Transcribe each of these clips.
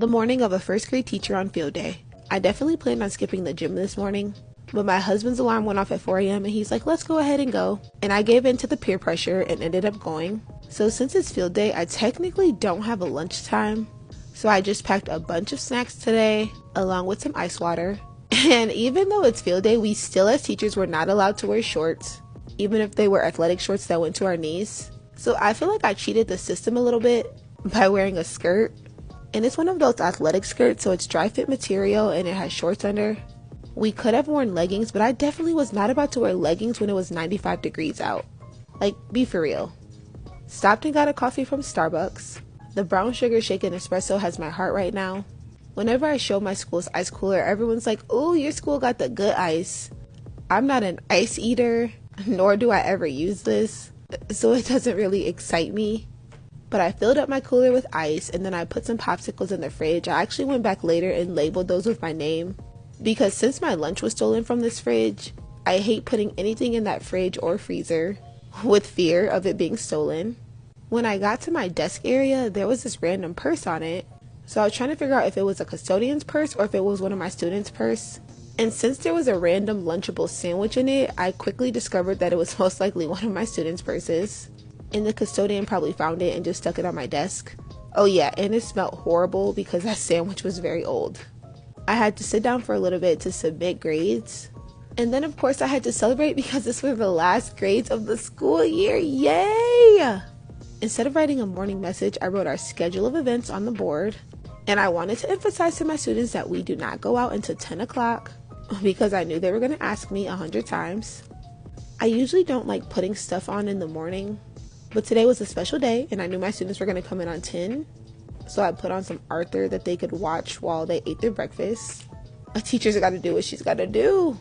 The morning of a first grade teacher on field day. I definitely planned on skipping the gym this morning, but my husband's alarm went off at 4 a.m. and he's like, let's go ahead and go. And I gave in to the peer pressure and ended up going. So since it's field day, I technically don't have a lunchtime. So I just packed a bunch of snacks today, along with some ice water. And even though it's field day, we still as teachers were not allowed to wear shorts, even if they were athletic shorts that went to our knees. So I feel like I cheated the system a little bit by wearing a skirt. And it's one of those athletic skirts, so it's dry fit material and it has shorts under. We could have worn leggings, but I definitely was not about to wear leggings when it was 95 degrees out. Like, be for real. Stopped and got a coffee from Starbucks. The brown sugar shaken espresso has my heart right now. Whenever I show my school's ice cooler, everyone's like, oh, your school got the good ice. I'm not an ice eater, nor do I ever use this, so it doesn't really excite me. But I filled up my cooler with ice, and then I put some popsicles in the fridge. I actually went back later and labeled those with my name, because since my lunch was stolen from this fridge, I hate putting anything in that fridge or freezer with fear of it being stolen. When I got to my desk area, there was this random purse on it. So I was trying to figure out if it was a custodian's purse or if it was one of my students' purse. And since there was a random Lunchable sandwich in it, I quickly discovered that it was most likely one of my students' purses. And the custodian probably found it and just stuck it on my desk. Oh yeah, and it smelled horrible because that sandwich was very old. I had to sit down for a little bit to submit grades. And then of course I had to celebrate because this were the last grades of the school year. Yay! Instead of writing a morning message, I wrote our schedule of events on the board. And I wanted to emphasize to my students that we do not go out until 10 o'clock because I knew they were going to ask me 100 times. I usually don't like putting stuff on in the morning, but today was a special day and I knew my students were going to come in on 10. So I put on some Arthur that they could watch while they ate their breakfast. A teacher's got to do what she's got to do.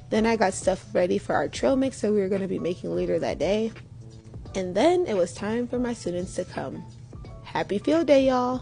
Then I got stuff ready for our trail mix that we were going to be making later that day. And then it was time for my students to come. Happy field day, y'all.